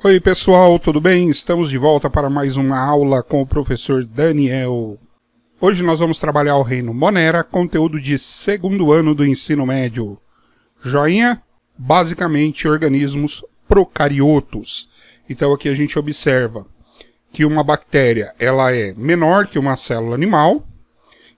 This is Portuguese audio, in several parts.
Oi pessoal, tudo bem? Estamos de volta para mais uma aula com o professor Daniel. Hoje nós vamos trabalhar o reino Monera, conteúdo de segundo ano do ensino médio. Joinha? Basicamente organismos procariotos. Então aqui a gente observa que uma bactéria ela é menor que uma célula animal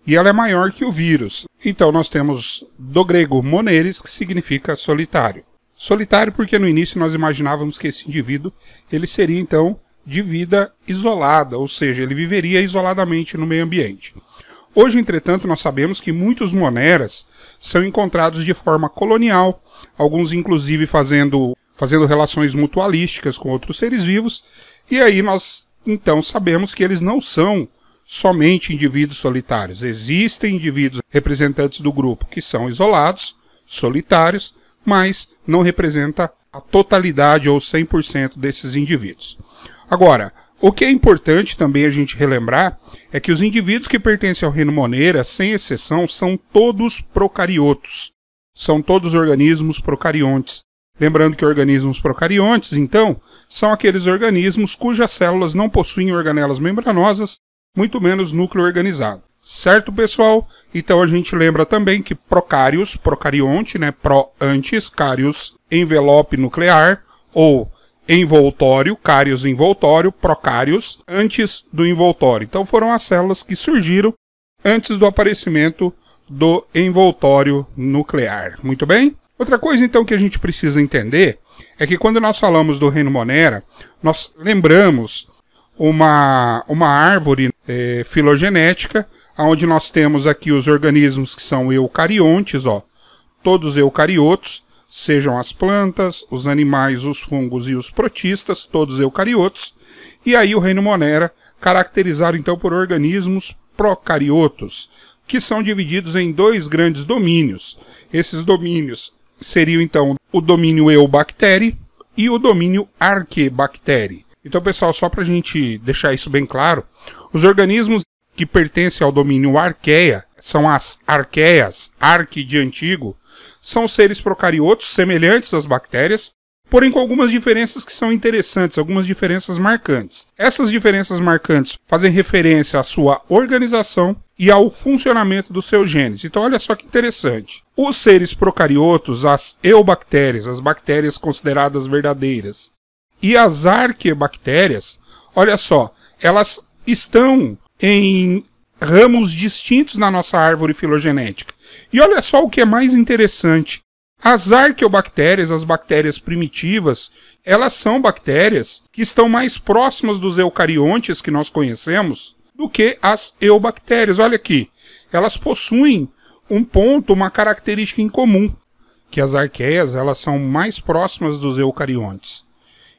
e ela é maior que o vírus. Então nós temos do grego moneres, que significa solitário. Solitário porque no início nós imaginávamos que esse indivíduo ele seria então de vida isolada, ou seja, ele viveria isoladamente no meio ambiente. Hoje, entretanto, nós sabemos que muitos moneras são encontrados de forma colonial, alguns inclusive fazendo relações mutualísticas com outros seres vivos, e aí nós então sabemos que eles não são somente indivíduos solitários. Existem indivíduos representantes do grupo que são isolados, solitários, mas não representa a totalidade ou 100% desses indivíduos. Agora, o que é importante também a gente relembrar é que os indivíduos que pertencem ao reino Monera, sem exceção, são todos procariotos. São todos organismos procariontes. Lembrando que organismos procariontes, então, são aqueles organismos cujas células não possuem organelas membranosas, muito menos núcleo organizado. Certo, pessoal? Então a gente lembra também que procários, procarionte, né? Pro antes, cários, envelope nuclear, ou envoltório, cários envoltório, procários, antes do envoltório. Então foram as células que surgiram antes do aparecimento do envoltório nuclear. Muito bem? Outra coisa então que a gente precisa entender é que quando nós falamos do reino Monera, nós lembramos uma árvore filogenética, onde nós temos aqui os organismos que são eucariontes, todos eucariotos, sejam as plantas, os animais, os fungos e os protistas, todos eucariotos, e aí o reino Monera, caracterizado então por organismos procariotos, que são divididos em dois grandes domínios. Esses domínios seriam então o domínio Eubactere e o domínio Archaebactere. Então, pessoal, só para a gente deixar isso bem claro, os organismos que pertencem ao domínio Archaea, são as arqueias, arque de antigo, são seres procariotos semelhantes às bactérias, porém com algumas diferenças que são interessantes, algumas diferenças marcantes. Essas diferenças marcantes fazem referência à sua organização e ao funcionamento dos seus genes. Então, olha só que interessante. Os seres procariotos, as eubactérias, as bactérias consideradas verdadeiras, e as arqueibactérias, olha só, elas estão em ramos distintos na nossa árvore filogenética. E olha só o que é mais interessante. As arqueobactérias, as bactérias primitivas, elas são bactérias que estão mais próximas dos eucariontes que nós conhecemos do que as eubactérias. Olha aqui, elas possuem um ponto, uma característica em comum, que as arqueias, elas são mais próximas dos eucariontes.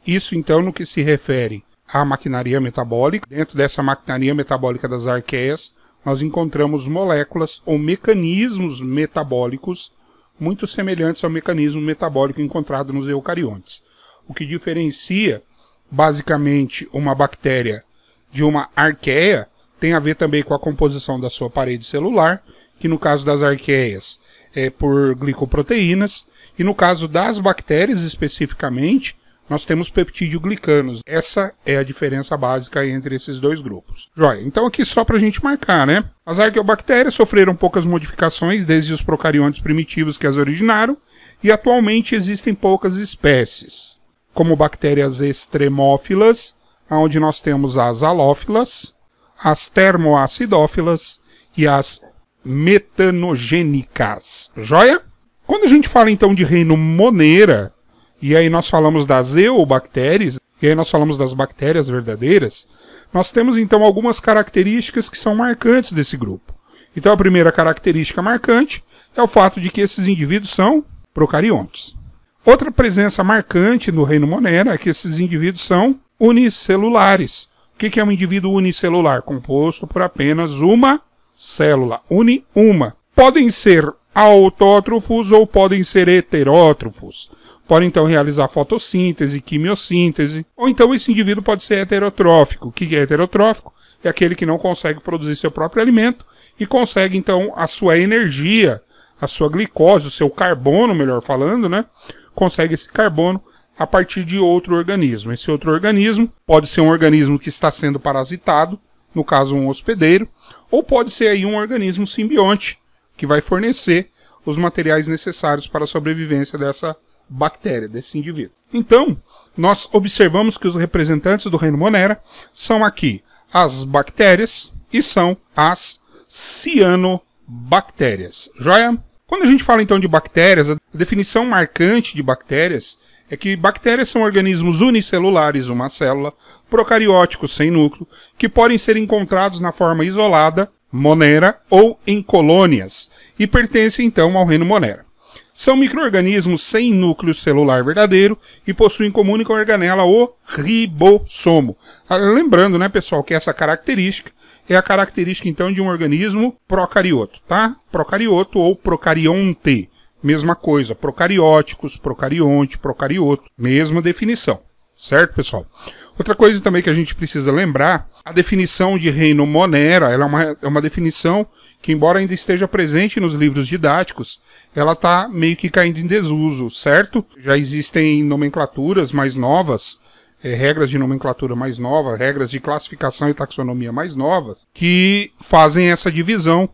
Isso, então, no que se refere à maquinaria metabólica. Dentro dessa maquinaria metabólica das arqueias, nós encontramos moléculas ou mecanismos metabólicos muito semelhantes ao mecanismo metabólico encontrado nos eucariontes. O que diferencia, basicamente, uma bactéria de uma arqueia tem a ver também com a composição da sua parede celular, que no caso das arqueias é por glicoproteínas, e no caso das bactérias especificamente, nós temos peptídeo-glicanos. Essa é a diferença básica entre esses dois grupos. Joia, então aqui só para a gente marcar, né? As arqueobactérias sofreram poucas modificações desde os procariontes primitivos que as originaram, e atualmente existem poucas espécies, como bactérias extremófilas, onde nós temos as halófilas, as termoacidófilas e as metanogênicas. Joia? Quando a gente fala então de reino Monera, e aí nós falamos das eubactérias, e aí nós falamos das bactérias verdadeiras, nós temos então algumas características que são marcantes desse grupo. Então a primeira característica marcante é o fato de que esses indivíduos são procariontes. Outra presença marcante no reino Monera é que esses indivíduos são unicelulares. O que é um indivíduo unicelular? Composto por apenas uma célula, uma. Podem ser autótrofos ou podem ser heterótrofos. Podem então realizar fotossíntese, quimiossíntese, ou então esse indivíduo pode ser heterotrófico. O que é heterotrófico? É aquele que não consegue produzir seu próprio alimento e consegue então a sua energia, a sua glicose, o seu carbono, melhor falando, né? Consegue esse carbono a partir de outro organismo. Esse outro organismo pode ser um organismo que está sendo parasitado, no caso um hospedeiro, ou pode ser aí um organismo simbionte, que vai fornecer os materiais necessários para a sobrevivência dessa bactéria, desse indivíduo. Então, nós observamos que os representantes do reino Monera são aqui as bactérias e são as cianobactérias. Joia? Quando a gente fala então de bactérias, a definição marcante de bactérias é que bactérias são organismos unicelulares, uma célula, procarióticos sem núcleo, que podem ser encontrados na forma isolada, Monera, ou em colônias, e pertencem então ao reino Monera. São micro-organismos sem núcleo celular verdadeiro e possuem como única organela o ribossomo. Lembrando, né, pessoal, que essa característica é a característica então de um organismo procarioto, tá? Procarioto ou procarionte. Mesma coisa, procarióticos, procarionte, procarioto, mesma definição, certo, pessoal? Outra coisa também que a gente precisa lembrar, a definição de reino Monera, ela é uma definição que, embora ainda esteja presente nos livros didáticos, ela está meio que caindo em desuso, certo? Já existem nomenclaturas mais novas, regras de nomenclatura mais novas, regras de classificação e taxonomia mais novas, que fazem essa divisão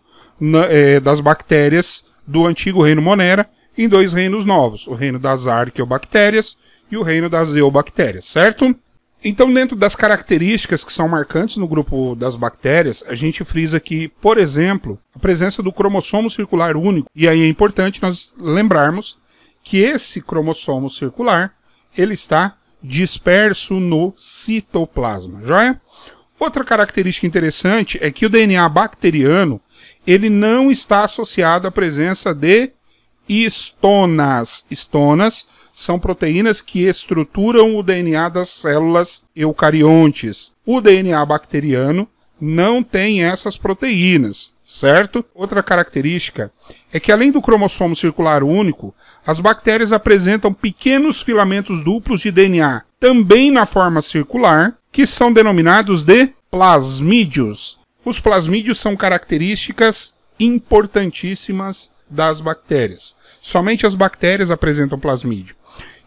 das bactérias do antigo reino Monera em dois reinos novos, o reino das arqueobactérias e o reino das eubactérias, certo? Então, dentro das características que são marcantes no grupo das bactérias, a gente frisa aqui, por exemplo, a presença do cromossomo circular único. E aí é importante nós lembrarmos que esse cromossomo circular, ele está disperso no citoplasma, joia? Outra característica interessante é que o DNA bacteriano, ele não está associado à presença de histonas. Histonas são proteínas que estruturam o DNA das células eucariontes. O DNA bacteriano não tem essas proteínas, certo? Outra característica é que, além do cromossomo circular único, as bactérias apresentam pequenos filamentos duplos de DNA, também na forma circular, que são denominados de plasmídios. Os plasmídios são características importantíssimas das bactérias. Somente as bactérias apresentam plasmídio.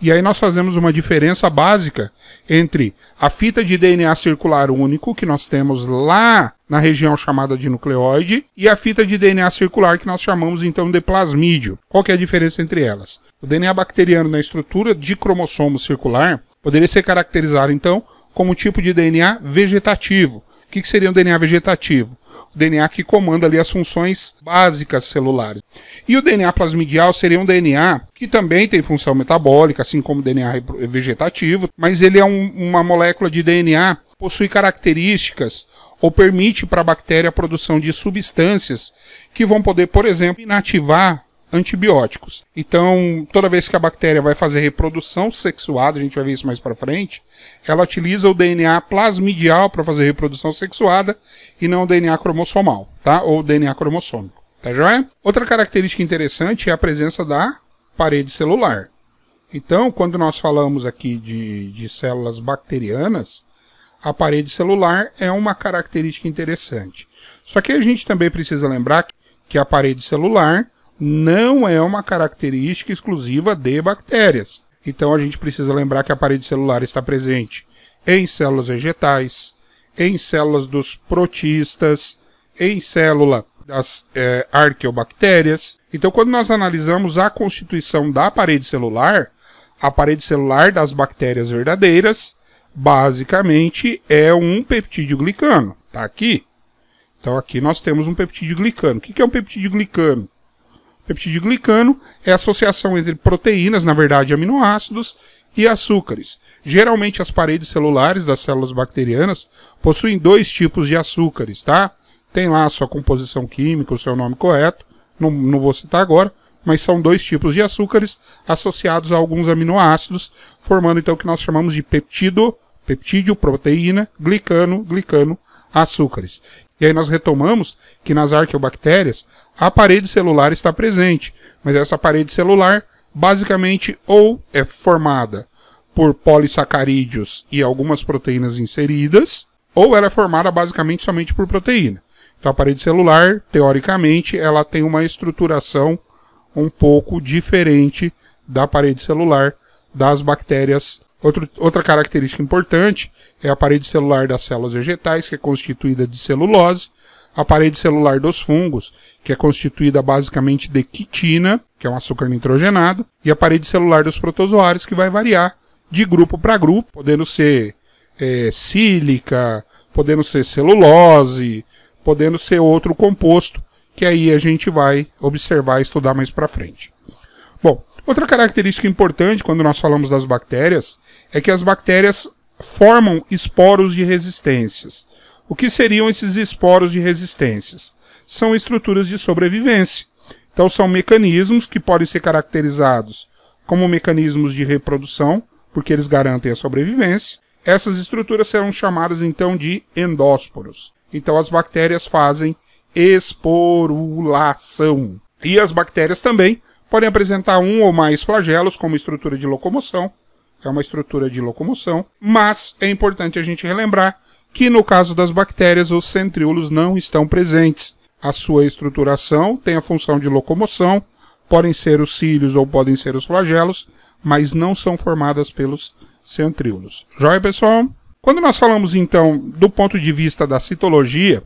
E aí nós fazemos uma diferença básica entre a fita de DNA circular único, que nós temos lá na região chamada de nucleóide, e a fita de DNA circular, que nós chamamos então de plasmídio. Qual que é a diferença entre elas? O DNA bacteriano na estrutura de cromossomo circular poderia ser caracterizado então como um tipo de DNA vegetativo. O que seria um DNA vegetativo? O DNA que comanda ali as funções básicas celulares. E o DNA plasmidial seria um DNA que também tem função metabólica, assim como o DNA vegetativo, mas ele é uma molécula de DNA que possui características ou permite para a bactéria a produção de substâncias que vão poder, por exemplo, inativar antibióticos. Então, toda vez que a bactéria vai fazer reprodução sexuada, a gente vai ver isso mais para frente, ela utiliza o DNA plasmidial para fazer reprodução sexuada e não o DNA cromossomal, tá? Ou o DNA cromossômico, tá joia? Outra característica interessante é a presença da parede celular. Então, quando nós falamos aqui de células bacterianas, a parede celular é uma característica interessante. Só que a gente também precisa lembrar que a parede celular não é uma característica exclusiva de bactérias. Então a gente precisa lembrar que a parede celular está presente em células vegetais, em células dos protistas, em célula das arqueobactérias. Então, quando nós analisamos a constituição da parede celular, a parede celular das bactérias verdadeiras, basicamente é um peptídeo glicano. Tá aqui? Então aqui nós temos um peptídeo glicano. O que é um peptídeo glicano? Peptídeo glicano é a associação entre proteínas, na verdade aminoácidos, e açúcares. Geralmente as paredes celulares das células bacterianas possuem dois tipos de açúcares, tá? Tem lá a sua composição química, o seu nome correto, não vou citar agora, mas são dois tipos de açúcares associados a alguns aminoácidos, formando então o que nós chamamos de peptídeo, proteína, glicano, açúcares. E aí nós retomamos que nas arqueobactérias a parede celular está presente, mas essa parede celular basicamente ou é formada por polissacarídeos e algumas proteínas inseridas, ou ela é formada basicamente somente por proteína. Então a parede celular, teoricamente, ela tem uma estruturação um pouco diferente da parede celular das bactérias. Outra característica importante é a parede celular das células vegetais, que é constituída de celulose, a parede celular dos fungos, que é constituída basicamente de quitina, que é um açúcar nitrogenado, e a parede celular dos protozoários, que vai variar de grupo para grupo, podendo ser sílica, podendo ser celulose, podendo ser outro composto, que aí a gente vai observar e estudar mais para frente. Bom, outra característica importante quando nós falamos das bactérias é que as bactérias formam esporos de resistências. O que seriam esses esporos de resistências? São estruturas de sobrevivência. Então são mecanismos que podem ser caracterizados como mecanismos de reprodução, porque eles garantem a sobrevivência. Essas estruturas serão chamadas então de endósporos. Então as bactérias fazem esporulação. E as bactérias também podem apresentar um ou mais flagelos como estrutura de locomoção. É uma estrutura de locomoção. Mas é importante a gente relembrar que no caso das bactérias os centríolos não estão presentes. A sua estruturação tem a função de locomoção, podem ser os cílios ou podem ser os flagelos, mas não são formadas pelos centríolos. Joia, pessoal? Quando nós falamos, então, do ponto de vista da citologia,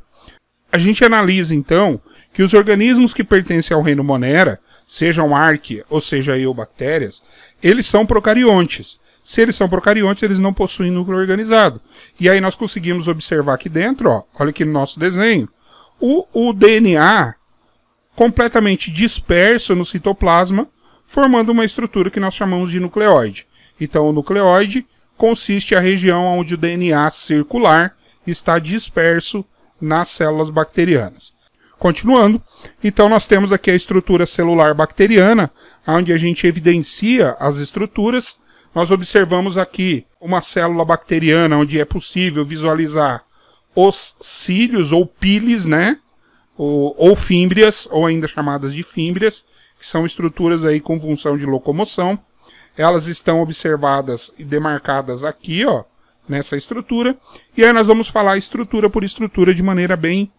a gente analisa, então, que os organismos que pertencem ao reino Monera, sejam arqueia ou seja eubactérias, eles são procariontes. Se eles são procariontes, eles não possuem núcleo organizado. E aí nós conseguimos observar aqui dentro, ó, olha aqui no nosso desenho, o DNA completamente disperso no citoplasma, formando uma estrutura que nós chamamos de nucleóide. Então o nucleóide consiste a região onde o DNA circular está disperso nas células bacterianas. Continuando, então nós temos aqui a estrutura celular bacteriana, onde a gente evidencia as estruturas. Nós observamos aqui uma célula bacteriana onde é possível visualizar os cílios ou piles, né? Ou fímbrias, ou ainda chamadas de fímbrias, que são estruturas aí com função de locomoção. Elas estão observadas e demarcadas aqui, ó, nessa estrutura. E aí nós vamos falar estrutura por estrutura de maneira bem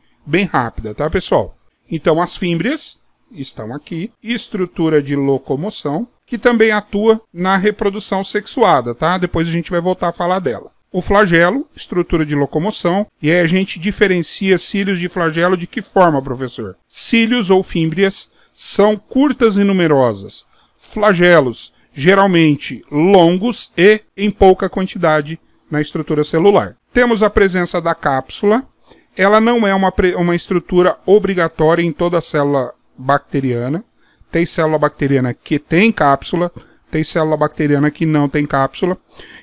rápida, tá, pessoal? Então as fímbrias estão aqui, estrutura de locomoção, que também atua na reprodução sexuada, tá? Depois a gente vai voltar a falar dela. O flagelo, estrutura de locomoção, e aí a gente diferencia cílios de flagelo de que forma, professor? Cílios ou fímbrias são curtas e numerosas. Flagelos, geralmente longos e em pouca quantidade na estrutura celular. Temos a presença da cápsula. Ela não é uma estrutura obrigatória em toda a célula bacteriana. Tem célula bacteriana que tem cápsula, tem célula bacteriana que não tem cápsula.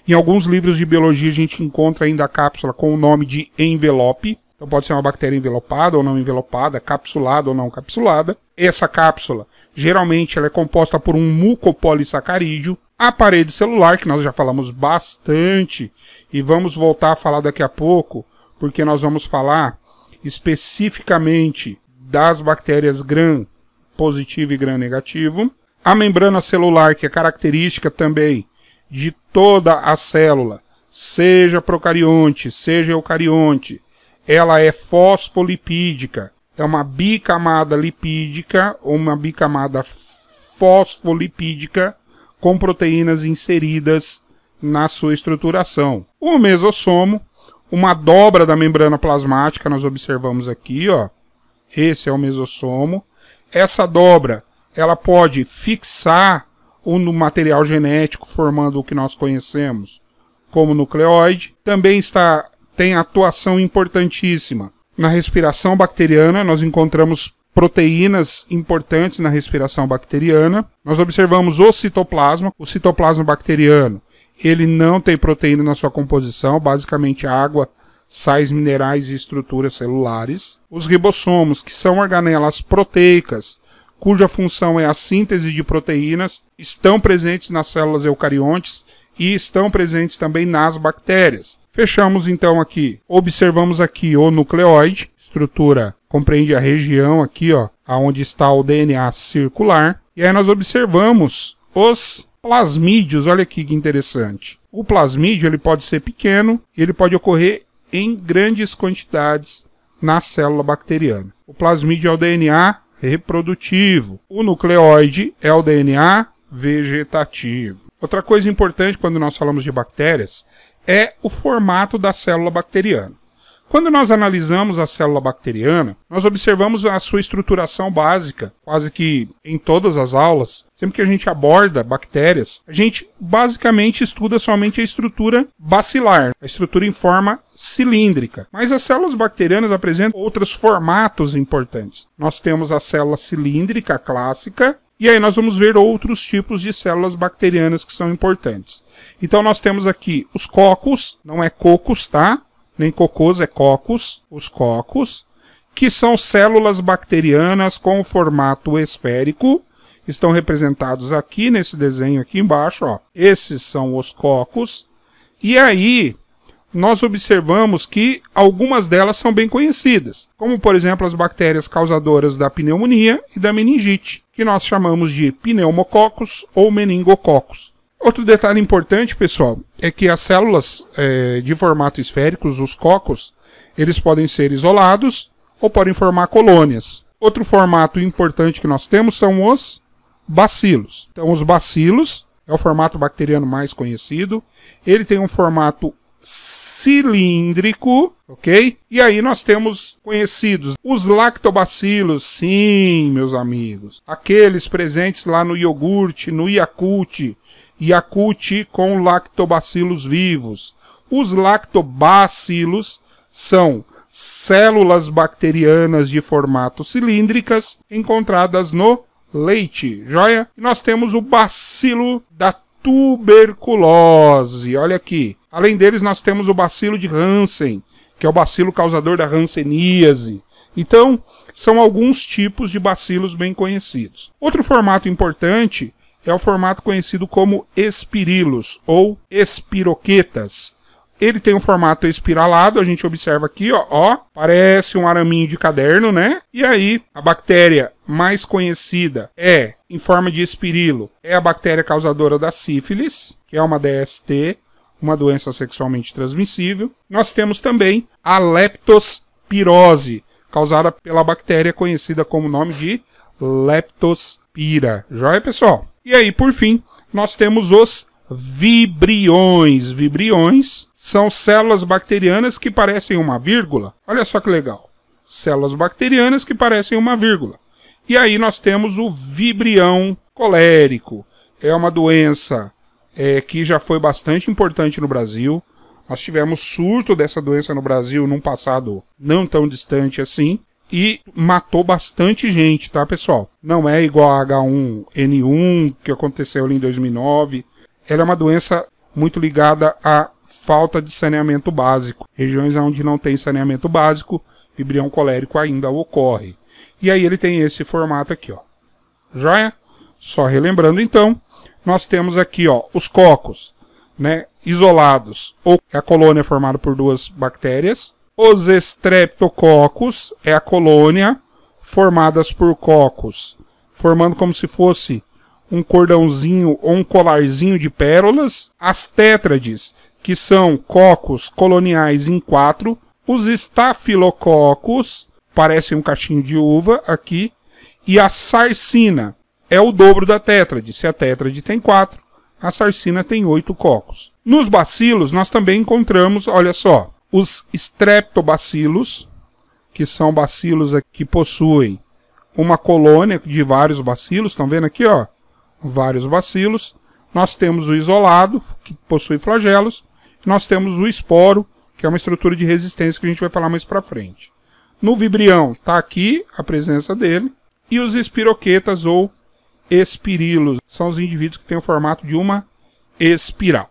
Em alguns livros de biologia a gente encontra ainda a cápsula com o nome de envelope. Então pode ser uma bactéria envelopada ou não envelopada, capsulada ou não capsulada. Essa cápsula, geralmente, ela é composta por um mucopolissacarídeo. A parede celular, que nós já falamos bastante, e vamos voltar a falar daqui a pouco, porque nós vamos falar especificamente das bactérias gram positivo e gram negativo. A membrana celular, que é característica também de toda a célula, seja procarionte, seja eucarionte, ela é fosfolipídica, é uma bicamada lipídica ou uma bicamada fosfolipídica com proteínas inseridas na sua estruturação. O mesossomo, uma dobra da membrana plasmática, nós observamos aqui, ó. Esse é o mesossomo. Essa dobra, ela pode fixar o material genético, formando o que nós conhecemos como nucleóide. Também tem atuação importantíssima na respiração bacteriana. Nós encontramos proteínas importantes na respiração bacteriana. Nós observamos o citoplasma. O citoplasma bacteriano, ele não tem proteína na sua composição, basicamente água, sais minerais e estruturas celulares. Os ribossomos, que são organelas proteicas, cuja função é a síntese de proteínas, estão presentes nas células eucariontes e estão presentes também nas bactérias. Fechamos então aqui, observamos aqui o nucleóide, estrutura compreende a região aqui, ó, onde está o DNA circular, e aí nós observamos os plasmídeos. Olha aqui que interessante. O plasmídio, ele pode ser pequeno e ele pode ocorrer em grandes quantidades na célula bacteriana. O plasmídio é o DNA reprodutivo. O nucleóide é o DNA vegetativo. Outra coisa importante quando nós falamos de bactérias é o formato da célula bacteriana. Quando nós analisamos a célula bacteriana, nós observamos a sua estruturação básica, quase que em todas as aulas. Sempre que a gente aborda bactérias, a gente basicamente estuda somente a estrutura bacilar, a estrutura em forma cilíndrica. Mas as células bacterianas apresentam outros formatos importantes. Nós temos a célula cilíndrica clássica, e aí nós vamos ver outros tipos de células bacterianas que são importantes. Então nós temos aqui os cocos, não é cocos, tá? Nem cocôs, é cocos, os cocos, que são células bacterianas com formato esférico, estão representados aqui nesse desenho aqui embaixo, ó. Esses são os cocos, e aí nós observamos que algumas delas são bem conhecidas, como por exemplo as bactérias causadoras da pneumonia e da meningite, que nós chamamos de pneumococos ou meningococos. Outro detalhe importante, pessoal, é que as células de formato esférico, os cocos, eles podem ser isolados ou podem formar colônias. Outro formato importante que nós temos são os bacilos. Então, os bacilos é o formato bacteriano mais conhecido. Ele tem um formato cilíndrico, ok? E aí nós temos conhecidos os lactobacilos, sim, meus amigos. Aqueles presentes lá no iogurte, no Yakult, Yakult com lactobacilos vivos. Os lactobacilos são células bacterianas de formato cilíndricas encontradas no leite, joia? E nós temos o bacilo da tuberculose, olha aqui. Além deles, nós temos o bacilo de Hansen, que é o bacilo causador da hanseníase. Então, são alguns tipos de bacilos bem conhecidos. Outro formato importante é o formato conhecido como espirilos ou espiroquetas. Ele tem um formato espiralado, a gente observa aqui, ó, parece um araminho de caderno, né? E aí, a bactéria mais conhecida em forma de espirilo, é a bactéria causadora da sífilis, que é uma DST, uma doença sexualmente transmissível. Nós temos também a leptospirose, causada pela bactéria conhecida como nome de Leptospira. Joia, pessoal? E aí, por fim, nós temos os vibriões. Vibriões são células bacterianas que parecem uma vírgula. Olha só que legal. Células bacterianas que parecem uma vírgula. E aí nós temos o vibrião colérico. É uma doença que já foi bastante importante no Brasil. Nós tivemos surto dessa doença no Brasil num passado não tão distante assim. E matou bastante gente, tá, pessoal? Não é igual a H1N1, que aconteceu ali em 2009. Ela é uma doença muito ligada à falta de saneamento básico. Regiões onde não tem saneamento básico, vibrião colérico ainda ocorre. E aí ele tem esse formato aqui, ó. Joia? Só relembrando então, nós temos aqui, ó, os cocos, né, isolados, ou a colônia é formada por duas bactérias. Os estreptococos é a colônia formadas por cocos, formando como se fosse um cordãozinho ou um colarzinho de pérolas. As tétrades, que são cocos coloniais em 4. Os estafilococos, parecem um cachinho de uva aqui. E a sarcina é o dobro da tétrade. Se a tétrade tem 4, a sarcina tem 8 cocos. Nos bacilos, nós também encontramos, olha só, os streptobacilos, que são bacilos que possuem uma colônia de vários bacilos. Estão vendo aqui, ó? Vários bacilos. Nós temos o isolado, que possui flagelos. Nós temos o esporo, que é uma estrutura de resistência que a gente vai falar mais pra frente. No vibrião, está aqui a presença dele. E os espiroquetas ou espirilos são os indivíduos que têm o formato de uma espiral.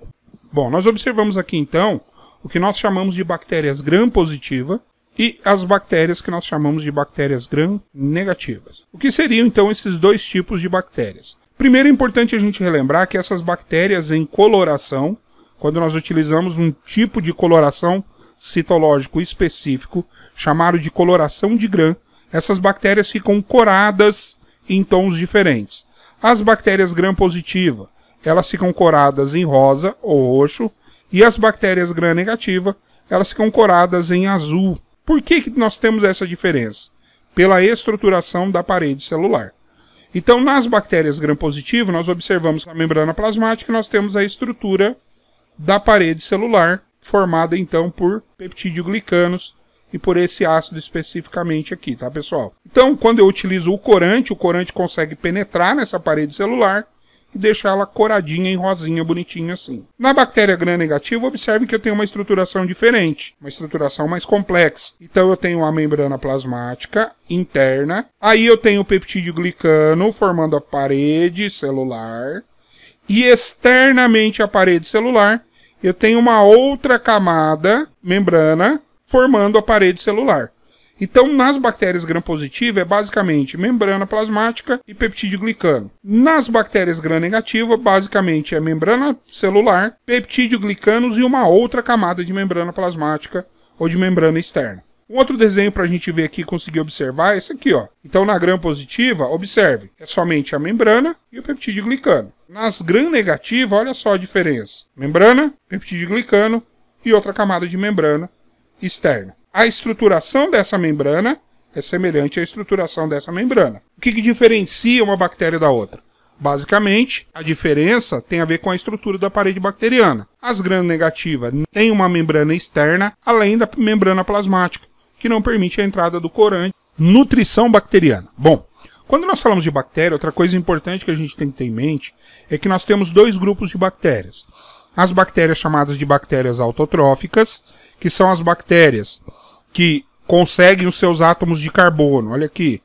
Bom, nós observamos aqui então o que nós chamamos de bactérias gram-positiva e as bactérias que nós chamamos de bactérias gram-negativas. O que seriam então esses dois tipos de bactérias? Primeiro é importante a gente relembrar que essas bactérias em coloração, quando nós utilizamos um tipo de coloração citológico específico, chamado de coloração de Gram, essas bactérias ficam coradas em tons diferentes. As bactérias gram-positiva, elas ficam coradas em rosa ou roxo, e as bactérias gram-negativa, elas ficam coradas em azul. Por que nós temos essa diferença? Pela estruturação da parede celular. Então, nas bactérias gram-positivo, nós observamos a membrana plasmática e nós temos a estrutura da parede celular, formada então por peptídeo-glicanos e por esse ácido especificamente aqui, tá, pessoal? Então, quando eu utilizo o corante consegue penetrar nessa parede celular e deixar ela coradinha em rosinha, bonitinha assim. Na bactéria gram-negativa, observe que eu tenho uma estruturação diferente, uma estruturação mais complexa. Então, eu tenho a membrana plasmática interna, aí eu tenho o peptídeo-glicano formando a parede celular, e externamente à parede celular, eu tenho uma outra camada, membrana, formando a parede celular. Então, nas bactérias gram-positiva é basicamente membrana plasmática e peptídeo-glicano. Nas bactérias gram-negativa, basicamente é membrana celular, peptídeo-glicanos e uma outra camada de membrana plasmática ou de membrana externa. Um outro desenho para a gente ver aqui e conseguir observar é esse aqui, ó. Então, na gram-positiva, observe, é somente a membrana e o peptídeo-glicano. Nas gram-negativa, olha só a diferença. Membrana, peptídeo-glicano e outra camada de membrana externa. A estruturação dessa membrana é semelhante à estruturação dessa membrana. O que diferencia uma bactéria da outra? Basicamente, a diferença tem a ver com a estrutura da parede bacteriana. As gram-negativas têm uma membrana externa, além da membrana plasmática, que não permite a entrada do corante. Nutrição bacteriana. Bom, quando nós falamos de bactéria, outra coisa importante que a gente tem que ter em mente é que nós temos dois grupos de bactérias. As bactérias chamadas de bactérias autotróficas, que são as bactérias que conseguem os seus átomos de carbono, olha aqui,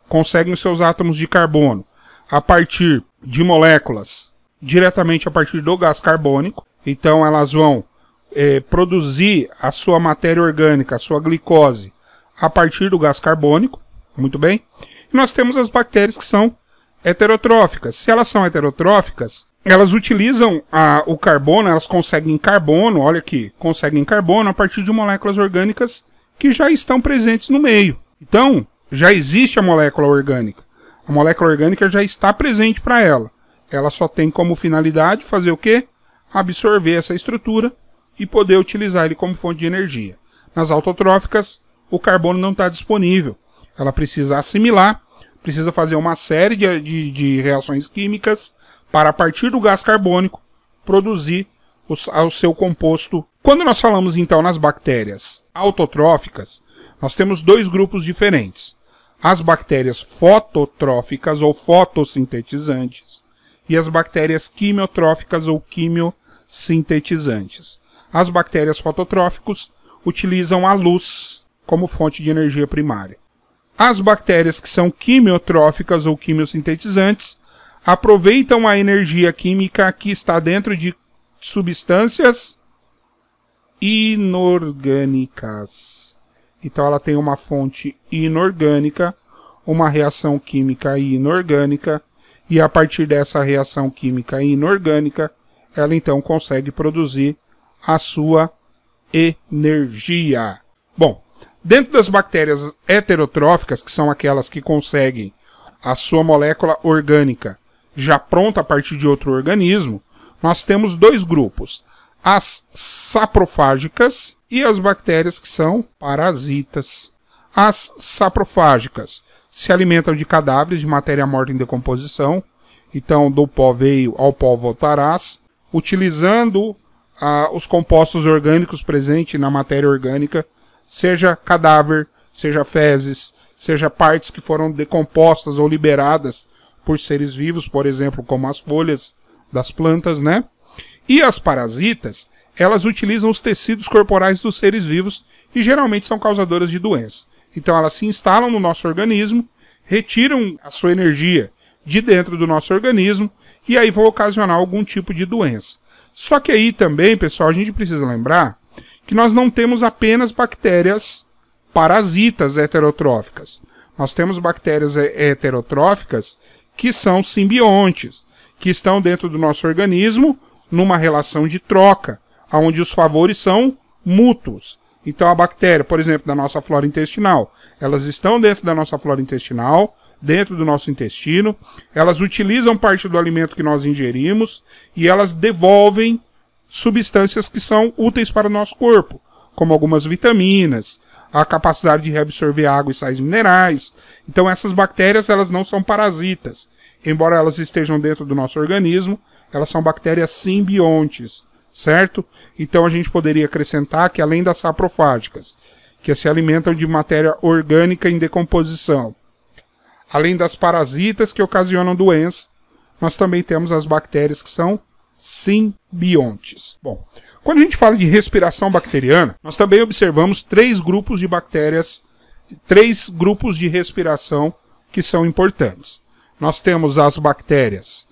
conseguem os seus átomos de carbono a partir de moléculas, diretamente a partir do gás carbônico. Então elas vão produzir a sua matéria orgânica, a sua glicose, a partir do gás carbônico, muito bem. E nós temos as bactérias que são heterotróficas. Se elas são heterotróficas, elas utilizam o carbono, elas conseguem carbono, olha aqui, conseguem carbono a partir de moléculas orgânicas que já estão presentes no meio. Então, já existe a molécula orgânica. A molécula orgânica já está presente para ela. Ela só tem como finalidade fazer o quê? Absorver essa estrutura e poder utilizar ele como fonte de energia. Nas autotróficas, o carbono não está disponível. Ela precisa assimilar, precisa fazer uma série de reações químicas para, a partir do gás carbônico, produzir o seu composto. Quando nós falamos, então, nas bactérias autotróficas, nós temos dois grupos diferentes. As bactérias fototróficas ou fotossintetizantes e as bactérias quimiotróficas ou quimiosintetizantes. As bactérias fototróficas utilizam a luz como fonte de energia primária. As bactérias que são quimiotróficas ou quimiosintetizantes aproveitam a energia química que está dentro de substâncias inorgânicas. Então ela tem uma fonte inorgânica, uma reação química inorgânica, e a partir dessa reação química inorgânica, ela então consegue produzir a sua energia. Bom, dentro das bactérias heterotróficas, que são aquelas que conseguem a sua molécula orgânica já pronta a partir de outro organismo, nós temos dois grupos. As saprofágicas e as bactérias que são parasitas. As saprofágicas se alimentam de cadáveres de matéria morta em decomposição. Então, do pó veio, ao pó voltarás, utilizando os compostos orgânicos presentes na matéria orgânica, seja cadáver, seja fezes, seja partes que foram decompostas ou liberadas por seres vivos, por exemplo, como as folhas das plantas, né? E as parasitas, elas utilizam os tecidos corporais dos seres vivos e geralmente são causadoras de doença. Então elas se instalam no nosso organismo, retiram a sua energia de dentro do nosso organismo e aí vão ocasionar algum tipo de doença. Só que aí também, pessoal, a gente precisa lembrar que nós não temos apenas bactérias parasitas heterotróficas. Nós temos bactérias heterotróficas que são simbiontes, que estão dentro do nosso organismo numa relação de troca, onde os favores são mútuos. Então a bactéria, por exemplo, da nossa flora intestinal, elas estão dentro da nossa flora intestinal, dentro do nosso intestino, elas utilizam parte do alimento que nós ingerimos e elas devolvem substâncias que são úteis para o nosso corpo, como algumas vitaminas, a capacidade de reabsorver água e sais minerais. Então essas bactérias, elas não são parasitas. Embora elas estejam dentro do nosso organismo, elas são bactérias simbiontes, certo? Então a gente poderia acrescentar que além das saprofágicas, que se alimentam de matéria orgânica em decomposição, além das parasitas que ocasionam doença, nós também temos as bactérias que são simbiontes. Bom, quando a gente fala de respiração bacteriana, nós também observamos 3 grupos de bactérias, 3 grupos de respiração que são importantes. Nós temos as bactérias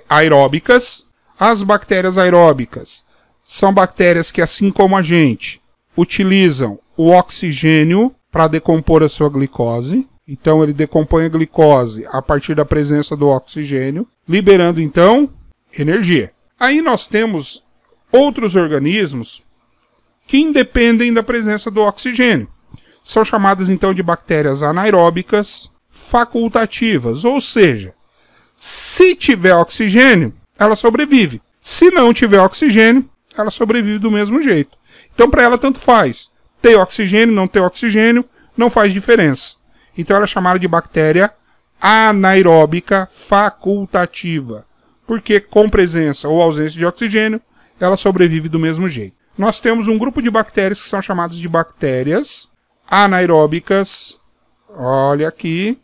aeróbicas. As bactérias aeróbicas são bactérias que, assim como a gente, utilizam o oxigênio para decompor a sua glicose. Então ele decompõe a glicose a partir da presença do oxigênio, liberando então energia. Aí nós temos outros organismos que independem da presença do oxigênio. São chamadas então de bactérias anaeróbicas facultativas, ou seja, se tiver oxigênio, ela sobrevive. Se não tiver oxigênio, ela sobrevive do mesmo jeito. Então para ela tanto faz. Ter oxigênio, não ter oxigênio, não faz diferença. Então ela é chamada de bactéria anaeróbica facultativa, porque com presença ou ausência de oxigênio, ela sobrevive do mesmo jeito. Nós temos um grupo de bactérias que são chamadas de bactérias anaeróbicas, olha aqui,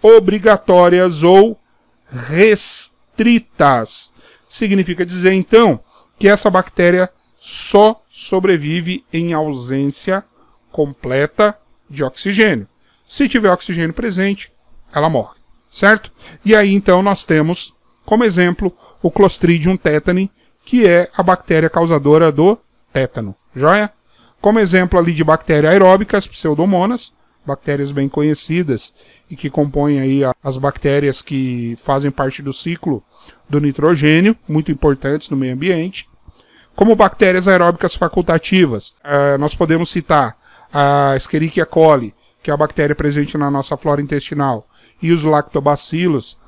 obrigatórias ou restritas. Significa dizer então que essa bactéria só sobrevive em ausência completa de oxigênio. Se tiver oxigênio presente, ela morre, certo? E aí então nós temos como exemplo o Clostridium tetani, que é a bactéria causadora do tétano, joia? Como exemplo ali de bactérias aeróbicas, Pseudomonas, bactérias bem conhecidas e que compõem aí as bactérias que fazem parte do ciclo do nitrogênio, muito importantes no meio ambiente. Como bactérias aeróbicas facultativas, nós podemos citar a Escherichia coli, que é a bactéria presente na nossa flora intestinal, e os lactobacilos,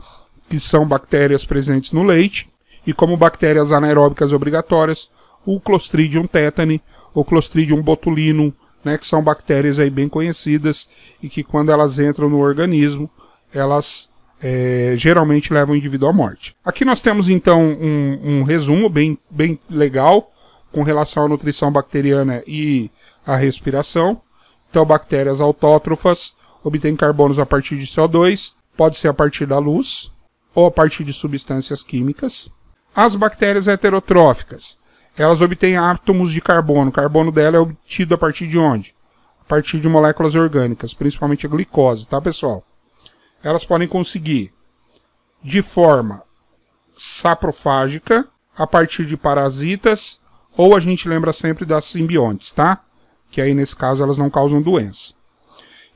que são bactérias presentes no leite, e como bactérias anaeróbicas obrigatórias, o Clostridium tetani, o Clostridium botulinum, né, que são bactérias aí bem conhecidas e que quando elas entram no organismo, elas geralmente levam o indivíduo à morte. Aqui nós temos então um resumo bem legal com relação à nutrição bacteriana e à respiração. Então, bactérias autótrofas obtêm carbonos a partir de CO2, pode ser a partir da luz ou a partir de substâncias químicas. As bactérias heterotróficas, elas obtêm átomos de carbono. O carbono dela é obtido a partir de onde? A partir de moléculas orgânicas, principalmente a glicose, tá, pessoal? Elas podem conseguir de forma saprofágica, a partir de parasitas, ou a gente lembra sempre das simbiontes, tá? Que aí nesse caso elas não causam doença.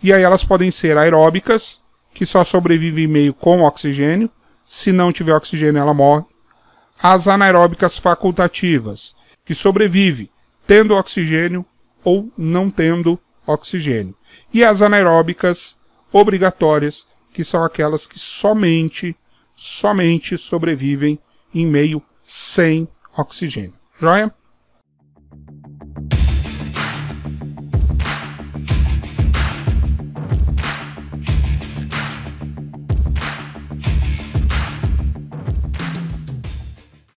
E aí elas podem ser aeróbicas, que só sobrevivem em meio com oxigênio. Se não tiver oxigênio, ela morre. As anaeróbicas facultativas, que sobrevivem tendo oxigênio ou não tendo oxigênio. E as anaeróbicas obrigatórias, que são aquelas que somente sobrevivem em meio sem oxigênio. Joia?